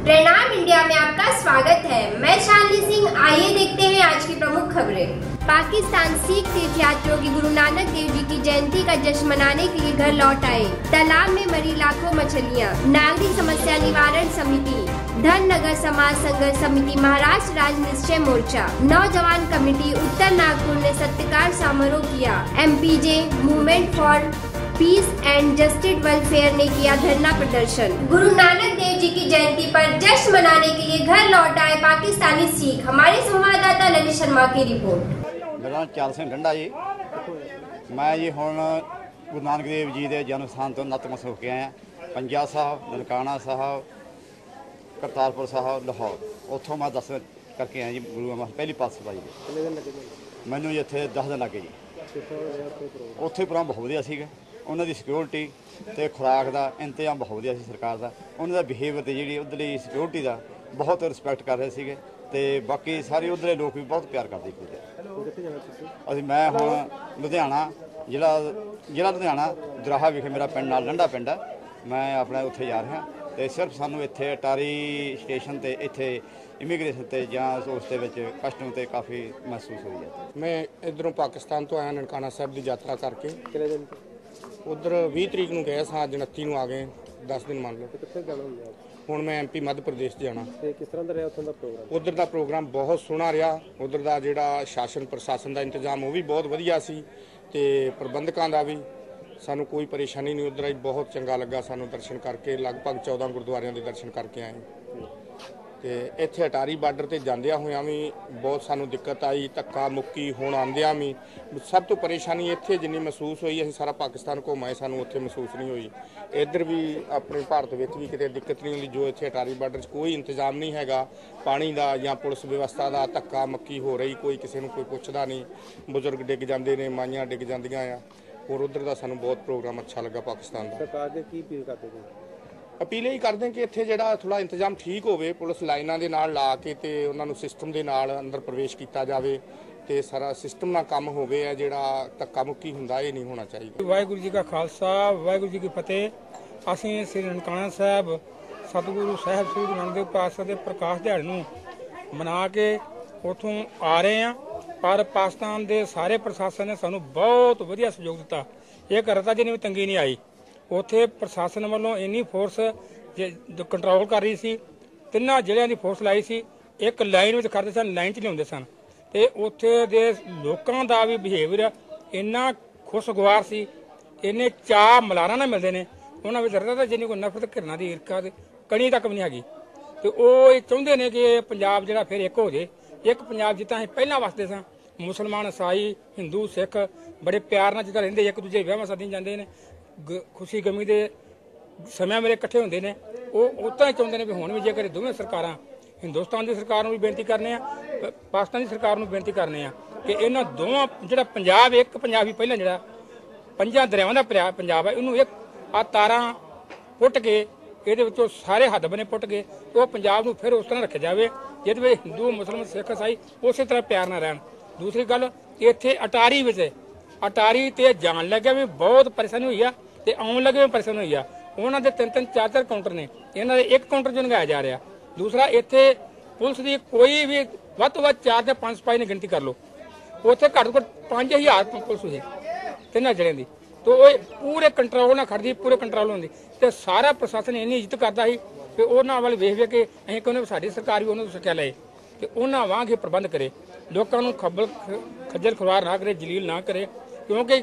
प्रणाम इंडिया में आपका स्वागत है। मैं शालिनी सिंह। आइए देखते हैं आज की प्रमुख खबरें। पाकिस्तान सिख तीर्थयात्रियों की गुरु नानक देव जी की जयंती का जश्न मनाने के लिए घर लौट आए। तालाब में मरी लाखों मछलियां। नागरिक समस्या निवारण समिति, धननगर समाज संघर्ष समिति, महाराष्ट्र राज्य निश्चय मोर्चा, नौजवान कमेटी उत्तर नागपुर ने सत्कार समारोह किया। MPJ movement for piece and justice welfare ने किया धरना प्रदर्शन। गुरु नानक देव जी की जयंती पर जश्न मनाने के लिए घर लौट आए पाकिस्तानी सिख। हमारे संवाददाता ललित शर्मा की रिपोर्ट। मेरा नाम चाल सिंह ढंडा जी। मैं जी हुण गुरु नानक देव जी के जन्म स्थान तो नतमस्तक हो के आया। पंजा साहब, ननकाना साहब, करतारपुर साहब, लाहौर, उतों मैं दर्शन करके आया जी गुरु पहली पातशाही जी। मैनू जी इत्थे 10 दिन लगे जी। उत्थे प्रोग्राम बहुत वधिया सीगा। उन्हों की सिक्योरिटी तो खुराक का इंतजाम बहुत वधिया सी सरकार का। उन्होंने बिहेवियर तो जी उधरली सिक्योरिटी का बहुत रिस्पैक्ट कर रहे थे। तो बाकी सारे उधरले लोग भी बहुत प्यार करते अभी। मैं हुण लुधियाना जिला लुधियाना दराहा विखे मेरा पिंड नाल लंडा पिंड है। मैं अपने उत्थे जा रहा तो सिर्फ सानू इत्थे अटारी स्टेशन ते इत्थे इमीग्रेशन ते जां उस दे विच कस्टम ते काफ़ी महसूस हुई है। मैं इधरों पाकिस्तान तो आया ननकाना साहब की यात्रा करके। उधर 20 तरीक को गए सा, 29 को आ गए। 10 दिन मान लो। हुण मैं MP मध्य प्रदेश जाना। किस तरह का रहा उत्थों दा प्रोग्राम? उधर का प्रोग्राम बहुत सोहना रहा। उधर का जिहड़ा शासन प्रशासन का इंतजाम वो भी बहुत वधिया सी ते प्रबंधकों का भी सानू कोई परेशानी नहीं। उधर बहुत चंगा लगा सानू दर्शन करके। लगभग 14 गुरुद्वारों के दर्शन करके आए। तो इत्थे अटारी बार्डर ते जांदियां होइयां भी बहुत सानू दिक्कत आई, धक्का मुक्की। हुण आंदियां भी सब तो परेशानी इत्थे जिन्नी महसूस हुई, असीं सारा पाकिस्तान घुमाए, सानू उत्थे महसूस नहीं हुई। इधर भी अपने भारत विच भी किते दिक्कत नहीं हुंदी। जो इत्थे अटारी बार्डर कोई इंतजाम नहीं हैगा पानी का या पुलिस व्यवस्था का। धक्का मक्की हो रही, कोई किसी नूं कोई पुछदा नहीं। बुजुर्ग डिग जांदे ने, माइयां डिग जांदियां आ। और उधर का सानू बहुत प्रोग्राम अच्छा लगा पाकिस्तान का। सरकार दे की अपील करते हैं? अपील यही करते हैं कि इत्थे जिहड़ा थोड़ा इंतजाम ठीक होवे, पुलिस लाइनां दे नाल ला के ते उन्हां नूं सिस्टम दे नाल अंदर प्रवेश किया जाए ते सारा सिस्टम नाल काम होवे। है जिहड़ा धक्का मुक्की हुंदा ये नहीं होना चाहिए। वाहिगुरू जी का खालसा, वाहिगुरू जी की फतेह। असीं श्री ननकाना साहब सतगुरु साहब श्री गुरु नानक देव पातशाह के प्रकाश दिहाड़े नूं मना के उत्थों आ रहे हैं। पर पाकिस्तान के सारे प्रशासन ने सानू बहुत वधिया सहयोग दिता। ये करता जिन्हें भी तंगी नहीं आई। उत्थे प्रशासन वालों इन्नी फोर्स कंट्रोल कर रही सी। तिन्ना जिलिਆਂ ਦੀ फोर्स लाई सी। एक लाइन में खड़ते सन, लाइन च लियाउंदे सन। ते उत्थे दे लोकां दा भी बिहेवियर इन्ना खुशगवार सी। इन्ने चाह मलारा ना मिलते हैं। उन्होंने भी दर्दा जिन्नी कोई नफरत घिरना की ईर्खा कणी तक भी नहीं हैगी। तो वो चाहते हैं कि पंजाब जिहड़ा फिर एक हो जाए। एक पंजाब जिद्दां असीं पहलां वसदे सां, मुसलमान ईसाई हिंदू सिख बड़े प्यार नाल जिद्दां रहिंदे, एक दूजे विआहां सद्दी जांदे ने, खुशी गमी के समय मेरे इकट्ठे होंदे ने। वो उदां ही चाहुंदे ने भी हुण भी जेकर दोवें सरकारां, हिंदुस्तान की सरकार नूं भी बेनती करने आ, पाकिस्तान की सरकार नूं बेनती करने आ कि इन्हां दोवां जिहड़ा पंजाब एक पंजाब ही पहलां जिहड़ा 5 दरियावां दा पंजाब है, इहनूं एक आ तारां पुट के ਇਹਦੇ ਵਿੱਚੋਂ ਸਾਰੇ ਹੱਦ ਬਨੇ ਪੁੱਟ ਕੇ ਉਹ ਪੰਜਾਬ ਨੂੰ ਫਿਰ ਉਸ ਤਰ੍ਹਾਂ ਰੱਖਿਆ ਜਾਵੇ ਜਿਹਦੇ ਵਿੱਚ ਹਿੰਦੂ ਮੁਸਲਮਾਨ ਸਿੱਖ ਈਸਾਈ ਉਸੇ ਤਰ੍ਹਾਂ ਪਿਆਰ ਨਾਲ ਰਹਿਣ। ਦੂਸਰੀ ਗੱਲ ਇੱਥੇ ਅਟਾਰੀ ਵਿੱਚ ਅਟਾਰੀ ਤੇ ਜਾਣ ਲੱਗਿਆ ਵੀ ਬਹੁਤ ਪਰੇਸ਼ਾਨੀ ਹੋਈ ਆ ਤੇ ਆਉਣ ਲੱਗੇ ਵੀ ਪਰੇਸ਼ਾਨੀ ਹੋਈ ਆ। ਉਹਨਾਂ ਦੇ 3-3 4-4 ਕਾਊਂਟਰ ਨੇ, ਇਹਨਾਂ ਦੇ ਇੱਕ ਕਾਊਂਟਰ ਜੋ ਲਗਾਇਆ ਜਾ ਰਿਹਾ। ਦੂਸਰਾ ਇੱਥੇ ਪੁਲਿਸ ਦੀ ਕੋਈ ਵੀ ਵੱਧ ਤੋਂ ਵੱਧ 4 ਜਾਂ 5 ਸਿਪਾਹੀ ਨੇ ਗਿਣਤੀ ਕਰ ਲਓ, ਉੱਥੇ ਘੱਟ ਤੋਂ ਘੱਟ 5000 ਪੁਲਿਸ ਹੋਈ ਤਿੰਨਾਂ ਜ਼ਿਲ੍ਹਿਆਂ ਦੀ। तो वो पूरे कंट्रोल ना खड़ती, पूरे कंट्रोल होंगी। तो सारा प्रशासन इन्नी इज्जत करता है कि उन्होंने वाल वेख वेख के अं कहने साड़ी सरकार भी उन्होंने सिक्ख्या ले तो उन्होंने वांग ही प्रबंध करे, लोगों को खज्जल खुरवार ना करे, जलील ना करे। क्योंकि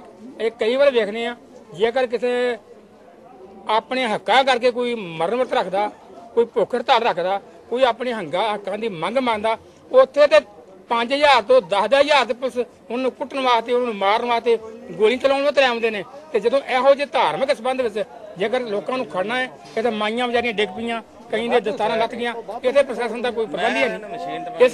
कई बार वेखने जेकर किसी अपने हक्का करके कोई मरण वर्त रखता, कोई भुख हड़ताल रखता, कोई अपने हक्कां की मंग मानता, उत्थे तो 5000 तो 10,000 पुलिस उन्होंने कुटन वास्ते, उन्होंने मारन वास्ते, गोली चलाने वास्ते आउंदे ने। ते जदों इहो जिहे धार्मिक संबंध विच जेकर लोकां नूं खड़ना है, इत्थे माइयां बेचारियां डिग पईयां, कई दे दस्तारां लथ गईयां, इत्थे प्रशासन का कोई प्रबंध ही नहीं। इस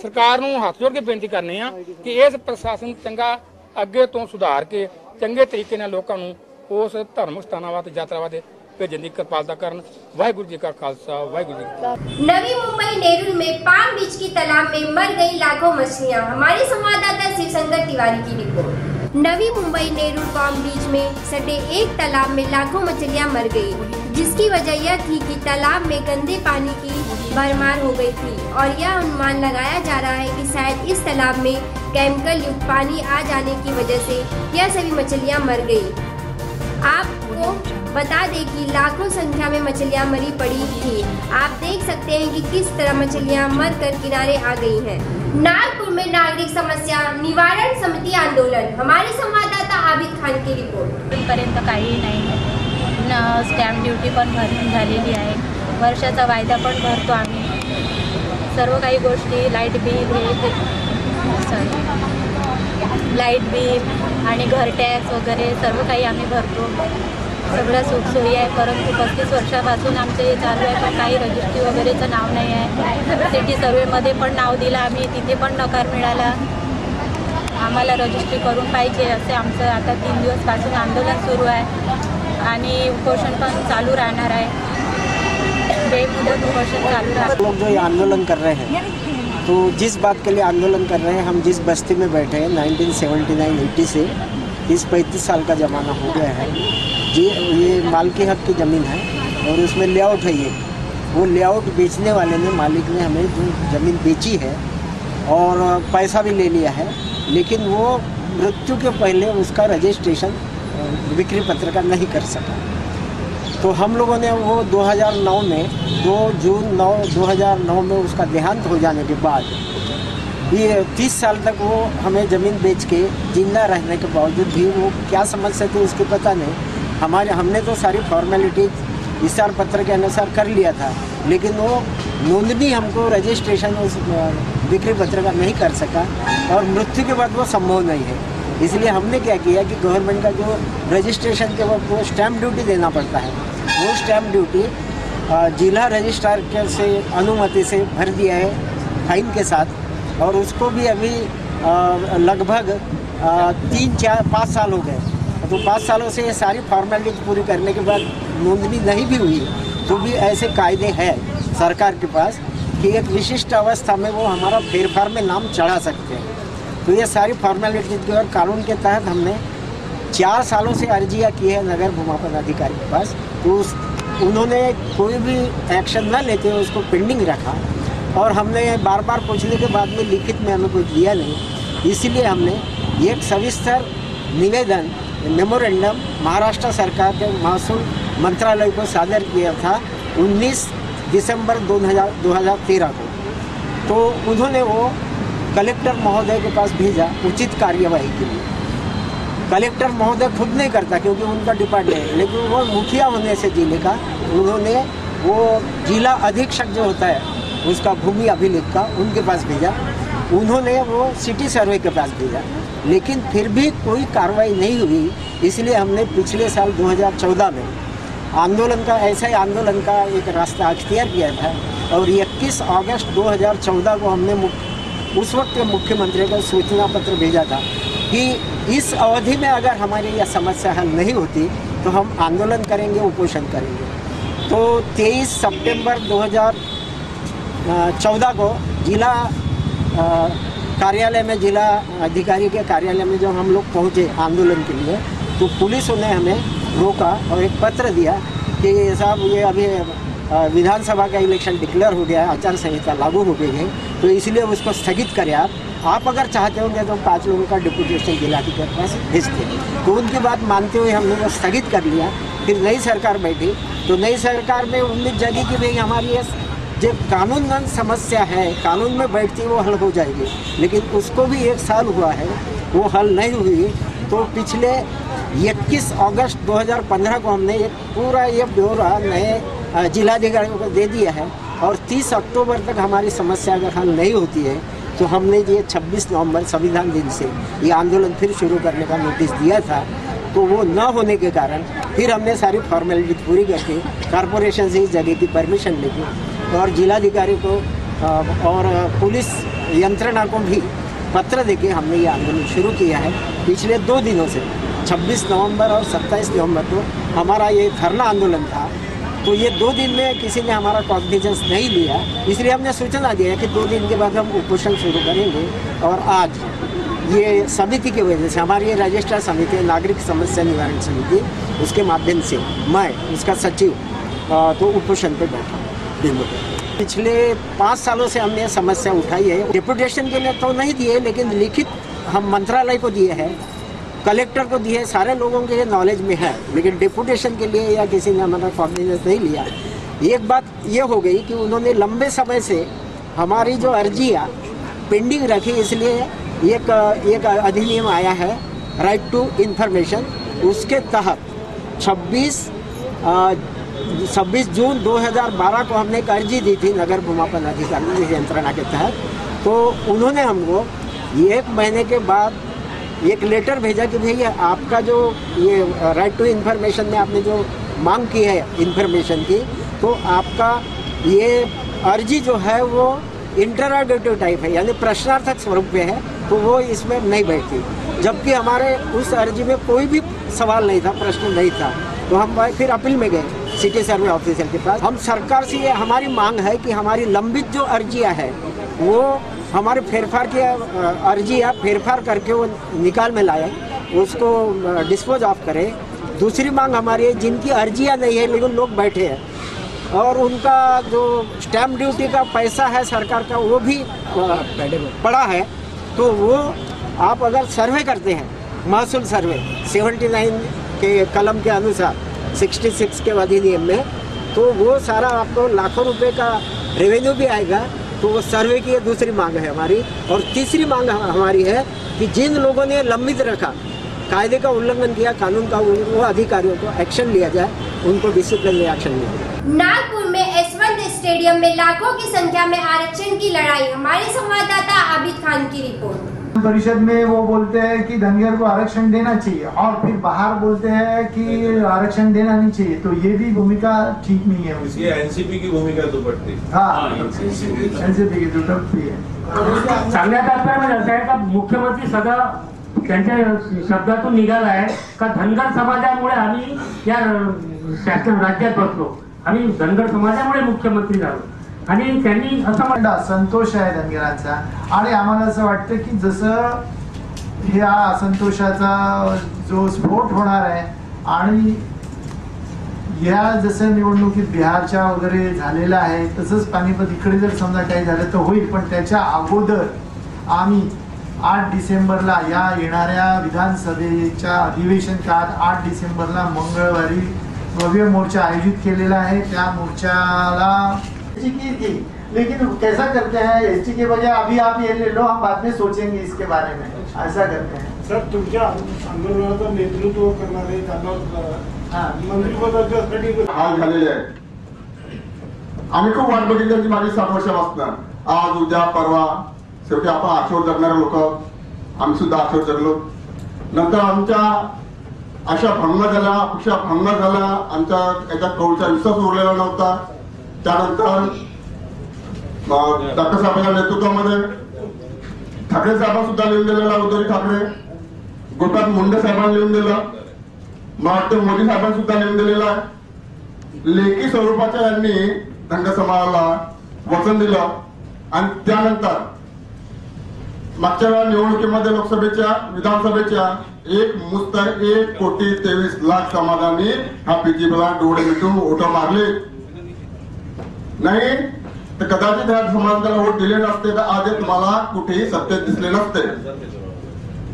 सरकार नूं हत्थ जोड़ के बेनती करने आ कि इस प्रशासन चंगा अगे तो सुधार के चंगे तरीके नाल लोकां नूं उस धार्मिक स्थानां वास्ते यात्रा वास्ते भेजने की कृपालता करन। वाहिगुरू जी का खालसा, वाहिगुरू जी की। नवी मुंबई नेरुल में पाम बीच की तालाब में मर गई लाखों मछलियां। हमारे संवाददाता शिवशंकर तिवारी की रिपोर्ट। नवी मुंबई नेरुल पाम बीच में सटे एक तालाब में लाखों मछलियां मर गई। जिसकी वजह यह थी कि तालाब में गंदे पानी की भरमार हो गई थी और यह अनुमान लगाया जा रहा है कि शायद इस तालाब में केमिकल युक्त पानी आ जाने की वजह से यह सभी मछलियां मर गई। आपको बता दें कि लाखों संख्या में मछलियां मरी पड़ी थी। आप देख सकते हैं कि किस तरह मछलियां मर कर किनारे आ गई हैं। नागपुर में नागरिक समस्या निवारण समिति आंदोलन। हमारे संवाददाता आबिद खान की रिपोर्ट। पर्यंत काही नाही, स्टॅम्प ड्युटी पण भरून झालेली आहे, वर्षाचा वायदा पण भरतो आम्ही, सर्व काही गोष्टी लाईट बिल आणि घर टॅक्स वगैरे सर्व काही आम्ही भरतो, सगळ्या सुखसोयी आहे. परंतु 35 वर्षापासून आमचं हे चालू आहे, पण काही रजिस्ट्री वगैरेचं नाव नाही आहे. सिटी सर्वेमध्ये पण नाव दिलं आम्ही, तिथे पण नकार मिळाला. आम्हाला रजिस्ट्री करून पाहिजे असे आमचं आता 3 दिवसपासून आंदोलन सुरू आहे आणि उपोषण पण चालू राहणार आहे. बेमुदत उपोषण चालू राहणार. लोग जो ये आंदोलन कर रहे हैं, तो जिस बात के लिए आंदोलन कर रहे हैं, हम जिस बस्ती में बैठे हैं 1979-80 से 30-35 साल का ज़माना हो गया है जी। ये मालिकी हक की ज़मीन है और उसमें लेआउट है। वो लेआउट बेचने वाले ने, मालिक ने हमें जो ज़मीन बेची है और पैसा भी ले लिया है, लेकिन वो मृत्यु के पहले उसका रजिस्ट्रेशन बिक्री पत्र का नहीं कर सका। तो हम लोगों ने वो 2009 में 2 जून 2009 में उसका देहांत हो जाने के बाद ये 30 साल तक वो हमें ज़मीन बेच के जिंदा रहने के बावजूद भी वो क्या समस्या थी उसके पता नहीं। हमने तो सारी फॉर्मेलिटीज इशार पत्र के अनुसार कर लिया था, लेकिन वो नोंदनी हमको रजिस्ट्रेशन उस बिक्री पत्र का नहीं कर सका और मृत्यु के बाद वो संभव नहीं है। इसलिए हमने क्या किया कि गवर्नमेंट का जो रजिस्ट्रेशन के वक्त वो स्टैम्प ड्यूटी देना पड़ता है, वो स्टैम्प ड्यूटी जिला रजिस्ट्रार के से अनुमति से भर दिया है फाइन के साथ, और उसको भी अभी लगभग 3-4-5 साल हो गए। तो 5 सालों से ये सारी फॉर्मेलिटीज पूरी करने के बाद नोंदनी नहीं भी हुई, तो भी ऐसे कायदे हैं सरकार के पास कि एक विशिष्ट अवस्था में वो हमारा फेरफार में नाम चढ़ा सकते हैं। तो ये सारी फॉर्मेलिटीज के और कानून के तहत हमने 4 सालों से अर्जियाँ की है नगर भूमापन अधिकारी के पास। तो उन्होंने कोई भी एक्शन न लेते हुए उसको पेंडिंग रखा और हमने बार बार पूछने के बाद में लिखित में हमें कुछ दिया नहीं। इसीलिए हमने एक सविस्तर निवेदन मेमोरेंडम महाराष्ट्र सरकार के महसूल मंत्रालय को सादर किया था 19 दिसंबर 2013 को। तो उन्होंने वो कलेक्टर महोदय के पास भेजा उचित कार्यवाही के लिए। कलेक्टर महोदय खुद नहीं करता क्योंकि उनका डिपार्टमेंट है, लेकिन वो मुखिया होने से जिले का उन्होंने वो जिला अधीक्षक जो होता है उसका भूमि अभिलेख का उनके पास भेजा। उन्होंने वो सिटी सर्वे के पास भेजा, लेकिन फिर भी कोई कार्रवाई नहीं हुई। इसलिए हमने पिछले साल 2014 में आंदोलन का आंदोलन का एक रास्ता अख्तियार किया था और 21 अगस्त 2014 को हमने उस वक्त के मुख्यमंत्री को सूचना पत्र भेजा था कि इस अवधि में अगर हमारी यह समस्या हल नहीं होती तो हम आंदोलन करेंगे, उपोषण करेंगे। तो 23 सितंबर 2014 को जिला कार्यालय में, जिला अधिकारी के कार्यालय में जब हम लोग पहुँचे आंदोलन के लिए, तो पुलिस ने हमें रोका और एक पत्र दिया कि साहब ये अभी विधानसभा का इलेक्शन डिक्लेयर हो गया है, आचार संहिता लागू हो गई है, तो इसलिए उसको स्थगित करें। आप अगर चाहते होंगे तो 5 लोगों का डिपुटेशन जिलाधिकारी के पास भेज दें। तो उनकी बात मानते हुए हमने वो स्थगित कर लिया। फिर नई सरकार बैठी तो नई सरकार में उम्मीद जगी कि भाई हमारी ये जो कानूनन समस्या है कानून में बैठती वो हल हो जाएगी, लेकिन उसको भी 1 साल हुआ है, वो हल नहीं हुई। तो पिछले 21 अगस्त 2015 को हमने एक पूरा ये ब्यौरा नए जिलाधिकारियों को दे दिया है और 30 अक्टूबर तक हमारी समस्या अगर हल नहीं होती है तो हमने ये 26 नवंबर संविधान दिन से ये आंदोलन फिर शुरू करने का नोटिस दिया था। तो वो न होने के कारण फिर हमने सारी फॉर्मेलिटी पूरी करके कॉरपोरेशन से इस जगह की परमिशन लेके और जिलाधिकारी को और पुलिस यंत्रणा को भी पत्र देके हमने ये आंदोलन शुरू किया है। पिछले 2 दिनों से 26 नवंबर और 27 नवंबर को हमारा ये धरना आंदोलन था। तो ये 2 दिन में किसी ने हमारा कॉग्निजेंस नहीं लिया, इसलिए हमने सूचना दिया कि 2 दिन के बाद हम उपोषण शुरू करेंगे। और आज ये समिति की वजह से, हमारी ये रजिस्ट्रार समिति नागरिक समस्या निवारण समिति, उसके माध्यम से मैं उसका सचिव तो उपोषण पे बैठा डेमो पे। पिछले 5 सालों से हमने समस्या उठाई है। डिपुटेशन के लिए तो नहीं दिए, लेकिन लिखित हम मंत्रालय को दिए हैं, कलेक्टर को दिए, सारे लोगों के नॉलेज में है, लेकिन डिपुटेशन के लिए या किसी ने हमारा कॉग्निजेंस नहीं लिया। एक बात ये हो गई कि उन्होंने लंबे समय से हमारी जो अर्जियाँ पेंडिंग रखी, इसलिए एक अधिनियम आया है राइट टू इंफॉर्मेशन। उसके तहत 26 जून 2012 को हमने एक अर्जी दी थी नगर भूमापन अधिकारी यंत्रणा के तहत। तो उन्होंने हमको 1 महीने के बाद एक लेटर भेजा कि भैया आपका जो ये राइट टू इंफॉर्मेशन में आपने जो मांग की है इंफॉर्मेशन की, तो आपका ये अर्जी जो है वो इंटरोगेटिव टाइप है, यानी प्रश्नार्थक स्वरूप में है, तो वो इसमें नहीं बैठती। जबकि हमारे उस अर्जी में कोई भी सवाल नहीं था, प्रश्न नहीं था। तो हम फिर अपील में गए सिटी सर्वे ऑफिसर के पास। हम सरकार से ये हमारी मांग है कि हमारी लंबित जो अर्जियाँ है वो हमारे फेरफार की अर्जियाँ फेरफार करके वो निकाल में लाए, उसको डिस्पोज ऑफ करें। दूसरी मांग हमारी है जिनकी अर्जियाँ नहीं है लेकिन लोग बैठे हैं और उनका जो स्टैम्प ड्यूटी का पैसा है सरकार का वो भी पड़ा है, तो वो आप अगर सर्वे करते हैं, महसूल सर्वे 79 के कलम के अनुसार 66 के अधिनियम में, तो वो सारा आपको लाखों रुपए का रेवेन्यू भी आएगा। तो वो सर्वे की दूसरी मांग है हमारी। और तीसरी मांग हमारी है कि जिन लोगों ने लंबित रखा, कायदे का उल्लंघन किया, कानून का, वो अधिकारियों को एक्शन लिया जाए, उनको डिसिप्लिनरी एक्शन लिया जाए। नागपुर में यशवंत स्टेडियम में लाखों की संख्या में आरक्षण की लड़ाई। हमारे संवाददाता आबिद खान की रिपोर्ट। परिषद में वो बोलते हैं कि धनगर को आरक्षण देना चाहिए और फिर बाहर बोलते हैं कि आरक्षण देना नहीं चाहिए, तो ये भी भूमिका ठीक नहीं है उसकी। एनसीपी की भूमिका दुपट्टी। हाँ, एनसीपी की दुपट्टी है। चांगल्या तात्पर्यामध्ये असं आहे का मुख्यमंत्री सगळं त्यांच्या शब्दातून निघाला आहे का धनगर समाजामुळे आम्ही या शासन राज्यात बसलो, आम्ही धनगर समाजामुळे मुख्यमंत्री झालो आणि त्यांनी असं म्हणलं संतोष आहे धनगरांचा आणि आम्हाला असं वाटतं की जसं ह्या असंतोषाचा जो स्फोट होणार आहे आणि या जसं निवडणुकीत बिहारच्या वगैरे झालेला आहे तसंच पानिपत इकडे जर समजा काही झालं तर होईल, पण त्याच्या अगोदर आम्ही 8 डिसेंबरला या येणाऱ्या विधानसभेच्या अधिवेशन काळात 8 डिसेंबरला मंगळवारी भव्य मोर्चा आयोजित केलेला है। त्या मोर्चाला की थी, लेकिन कैसा करते हैं एसटी के बजाय अभी आप ये ले लो, हम बाद में सोचेंगे इसके बारे में, ऐसा करते हैं। सर तुमच्या आंदोलनाचं नेतृत्व करणारे मंत्रिपदासाठी हाल झालेले आहे। आम्ही खूप वाट बघितली माझी 7 वर्षापासून, आज उद्या परवा शेवटी आपण आठवड जगणारे लोक, आम्ही सुद्धा आठवड जगलो। नंतर आमच्या अशा भंग झाल्या, अपेक्षा भंग झाल्या, आमच्या याच्या कौलचा विश्वास उरलेला नव्हता। त्यानंतर डॉक्टर साहेबांच्या नेतृत्वामध्ये ठाकरे साहेबांनी सुद्धा लिहून दिलेला, उद्धव ठाकरे, गोपाळ मुंडे साहेबांनी लिहून दिलं, मला वाटतं मोदी साहेबांनी सुद्धा लिहून दिलेला आहे। लेखी स्वरूपाच्या यांनी धनगर समाजाला वचन दिलं आणि त्यानंतर मागच्या निवडणुकीमध्ये लोकसभेच्या विधानसभेच्या 1,23,23,00,000 समाजांनी हा बीजेपीला डोळे मिटून वोट मारले नाही, तर कदाचित ह्या समाजाला वोट दिले नसते तर आज तुम्हाला कुठेही सत्तेत दिसले नसते।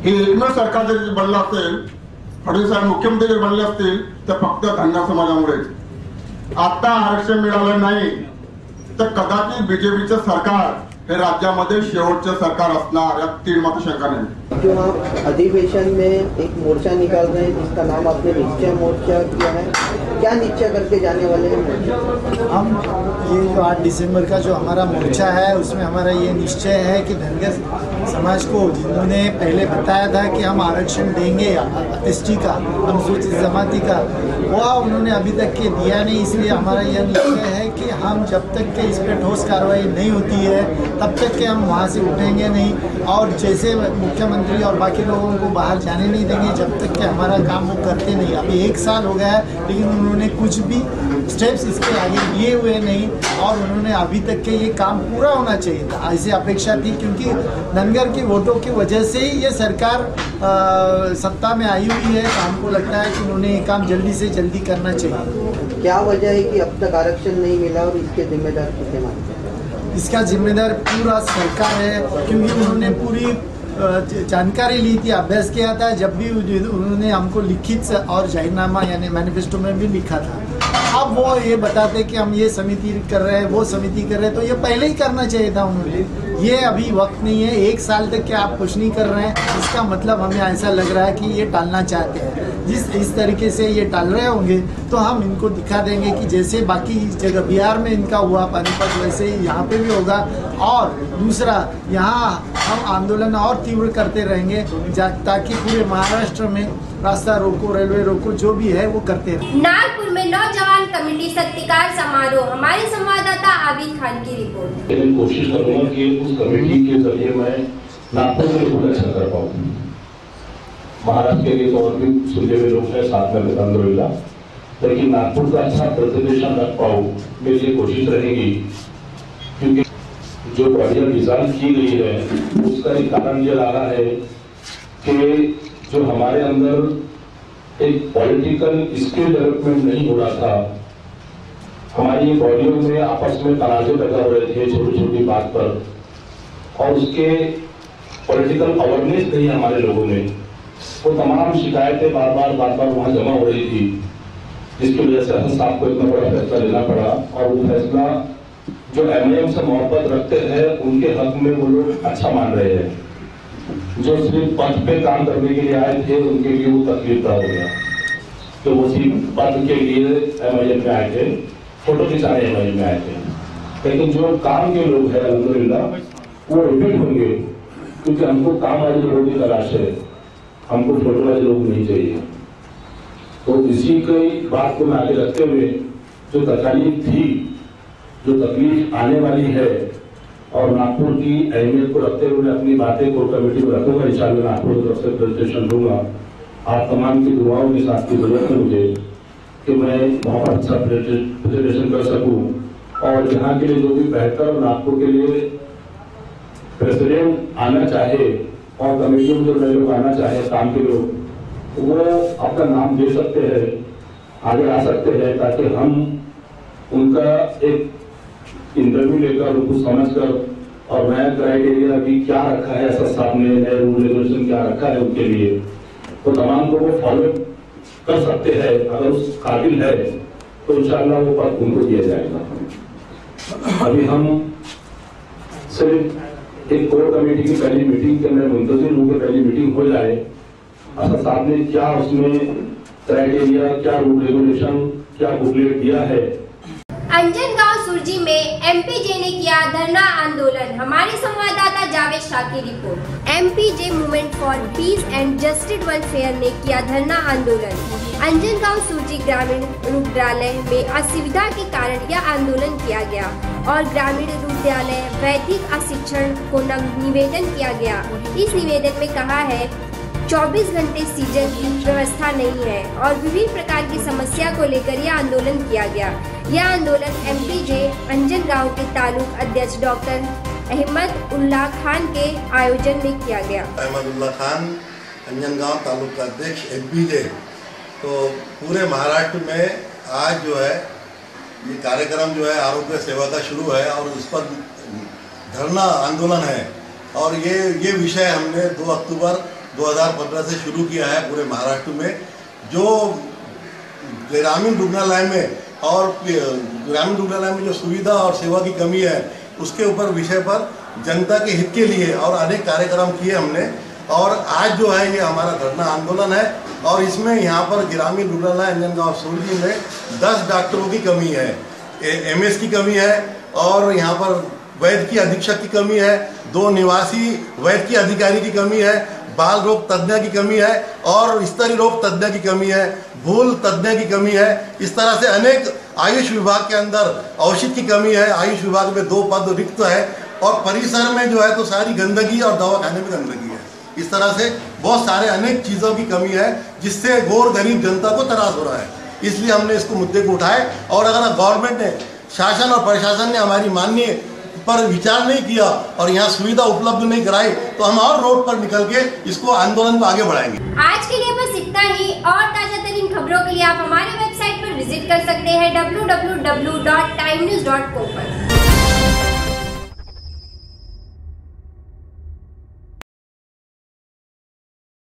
हे एकमेव सरकार जर बनलं असेल, फडणवीस साहेब मुख्यमंत्री जर बनले असतील तर फक्त धनगर समाजामुळेच। आता आरक्षण मिळालं नाही तर कदाचित बीजेपीचं सरकार हे राज्यामध्ये शेवटचं सरकार असणार, यात 3 मात्र शंका नहीं। जो आप अधिवेशन में एक मोर्चा निकाल रहे हैं जिसका नाम आपने निश्चय मोर्चा किया है, क्या निश्चय करके जाने वाले हैं? हम ये जो 8 दिसंबर का जो हमारा मोर्चा है उसमें हमारा ये निश्चय है कि धनगर समाज को जिन्होंने पहले बताया था कि हम आरक्षण देंगे एसटी का, अनुसूचित जमाती का, वह उन्होंने अभी तक के दिया नहीं। इसलिए हमारा यह निश्चय है कि हम जब तक के इस पर ठोस कार्रवाई नहीं होती है तब तक के हम वहाँ से उठेंगे नहीं, और जैसे मुख्यमंत्री और बाकी लोगों को बाहर जाने नहीं देंगे जब तक कि हमारा काम वो करते नहीं। अभी 1 साल हो गया है लेकिन उन्होंने कुछ भी स्टेप्स इसके आगे लिए हुए नहीं, और उन्होंने अभी तक के ये काम पूरा होना चाहिए था, ऐसी अपेक्षा थी, क्योंकि धनगर के वोटों की वजह से ही ये सरकार सत्ता में आई हुई है। तो हमको लगता है कि उन्होंने ये काम जल्दी से जल्दी करना चाहिए। क्या वजह है कि अब तक आरक्षण नहीं मिला और इसके जिम्मेदार किसे मानते हैं? इसका जिम्मेदार पूरा सरकार है, क्योंकि उन्होंने पूरी जानकारी ली थी, अभ्यास किया था। जब भी उन्होंने हमको लिखित और जाहिरनामा यानी मैनिफेस्टो में भी लिखा था, अब वो ये बताते कि हम ये समिति कर रहे हैं, वो समिति कर रहे हैं, तो ये पहले ही करना चाहिए था उन्होंने। ये अभी वक्त नहीं है, 1 साल तक क्या आप कुछ नहीं कर रहे हैं, इसका मतलब हमें ऐसा लग रहा है कि ये टालना चाहते हैं। इस तरीके से ये टाल रहे होंगे तो हम इनको दिखा देंगे कि जैसे बाकी जगह बिहार में इनका हुआ पानीपत, वैसे ही यहाँ पे भी होगा। और दूसरा, यहाँ हम आंदोलन और तीव्र करते रहेंगे ताकि पूरे महाराष्ट्र में रास्ता रोको, रेलवे रोको, जो भी है वो करते रहें। नागपुर में नौजवान कमेटी सत्कार समारोह, हमारे संवाददाता आबिद खान की रिपोर्ट। मैं कोशिश करूंगा कि उस कमेटी के जरिए मैं नागपुर में बहुत अच्छा कर पाऊँ। महाराष्ट्र के लिए तो और भी सुलझे हुए लोग हैं साथ में, अल्हम्दुलिल्लाह, लेकिन नागपुर का अच्छा प्रेजेंटेशन रख पाऊँ मेरी ये कोशिश रहेगी, क्योंकि जो बॉडियां डिजाइन की गई है उसका एक कारण ये रहा है कि जो हमारे अंदर एक पॉलिटिकल स्किल डेवलपमेंट नहीं हो रहा था, हमारी बॉडियों में आपस में तनाजे पैदा हो रहे थे छोटी छोटी बात पर, और उसके पॉलिटिकल अवेयरनेस नहीं हमारे लोगों में। वो तमाम शिकायतें बार बार वहां जमा हो रही थी, जिसकी वजह से हसन साहब को इतना बड़ा फैसला लेना पड़ा। और वो फैसला जो एमआईएम से मोहब्बत रखते हैं उनके हक में वो लोग अच्छा मान रहे हैं। जो सिर्फ पद पे काम करने के लिए आए थे उनके लिए वो तकलीफ हो गया, तो वो सिर्फ पद के लिए एमआईएम में आए थे, फोटो खिंचाने एमआईएम में आए थे। लेकिन जो काम के लोग हैं अल्हम्दुलिल्लाह वो रिपीट होंगे, क्योंकि हमको काम वाले लोगों की तलाश है, हमको फोटो वाले लोग नहीं चाहिए। तो इसी की बात को आगे रखते हुए जो तकलीफ थी, जो तकलीफ आने वाली है, और नागपुर की अहमियत को रखते हुए अपनी बातें को कमेटी में रखूंगा। इंशाअल्लाह नागपुर की तरफ से प्रेजेंटेशन दूंगा। आप तमाम की दुआओं के साथ की जरूरत है मुझे कि मैं बहुत अच्छा प्रेजेंटेशन कर सकूं, और यहाँ के लिए जो भी बेहतर नागपुर के लिए प्रेसिडेंट आना चाहे और कमेटियों में जो नए लोग आना चाहे काम के लोग, वो अपना नाम दे सकते हैं, आगे आ सकते हैं, ताकि हम उनका एक इंटरव्यू लेकर उनको समझकर और नया क्राइटेरिया भी क्या रखा है ऐसा सामने, नए रूल रेगुलेशन क्या रखा है उनके लिए, तो तमाम को वो फॉलो कर सकते हैं। अगर उस काबिल है तो इंशाअल्लाह वो पद उनको दिया जाएगा। अभी हम सिर्फ एक कोर कमेटी की पहली मीटिंग के अंदर मुंतजिर हूँ कि पहली मीटिंग हो जाए। असल साहब ने क्या उसमें क्राइटेरिया, क्या रूल रेगुलेशन, क्या बुकलेट दिया है। अंजनगांव सुरजी में एमपीजे ने किया धरना आंदोलन, हमारे संवाददाता जावेद शाह की report. MPJ movement for piece and justice welfare ने किया धरना आंदोलन। अंजनगांव सुरजी ग्रामीण रुग्णालय में असुविधा के कारण यह आंदोलन किया गया और ग्रामीण रुग्णालय वैदिक अशिक्षण को निवेदन किया गया। इस निवेदन में कहा है 24 घंटे सीजन की व्यवस्था नहीं है और विभिन्न प्रकार की समस्या को लेकर यह आंदोलन किया गया। यह आंदोलन एमपीजे अंजनगांव के तालुक अध्यक्ष डॉक्टर अहमद उल्लाह खान के आयोजन में किया गया। अहमद उल्लाह खान अंजनगांव तालुक का अध्यक्ष एमपीजे। तो पूरे महाराष्ट्र में आज जो है ये कार्यक्रम जो है आरोग्य सेवा का शुरू है और उस पर धरना आंदोलन है और ये विषय हमने 2 अक्टूबर 2015 से शुरू किया है पूरे महाराष्ट्र में। जो ग्रामीण रुग्णालय में और ग्रामीण रुग्णालय में जो सुविधा और सेवा की कमी है उसके ऊपर विषय पर जनता के हित के लिए और अनेक कार्यक्रम किए हमने। और आज जो है ये हमारा धरना आंदोलन है और इसमें यहाँ पर ग्रामीण रुग्णालय अंजनगांव सुरजी में 10 डॉक्टरों की कमी है, एमएस की कमी है और यहाँ पर वैद्य की अधीक्षक की कमी है, 2 निवासी वैद्य की अधिकारी की कमी है, बाल रोग तज्ञ की कमी है और स्तरी रोग तज्ञ की कमी है, भूल तज्ञ की कमी है। इस तरह से अनेक आयुष विभाग के अंदर औषध की कमी है, आयुष विभाग में 2 पद रिक्त है और परिसर में जो है तो सारी गंदगी और दवाखाने में गंदगी है। इस तरह से बहुत सारे अनेक चीज़ों की कमी है जिससे गौर गरीब जनता को त्रास हो रहा है। इसलिए हमने इसको मुद्दे को उठाए। और अगर गवर्नमेंट ने, शासन और प्रशासन ने हमारी माननीय पर विचार नहीं किया और यहाँ सुविधा उपलब्ध नहीं कराई तो हम और रोड पर निकल के इसको आंदोलन को आगे बढ़ाएंगे। आज के लिए बस इतना ही। और ताजा तरीन खबरों के लिए आप हमारे वेबसाइट पर विजिट कर सकते हैं www.timenews.co पर।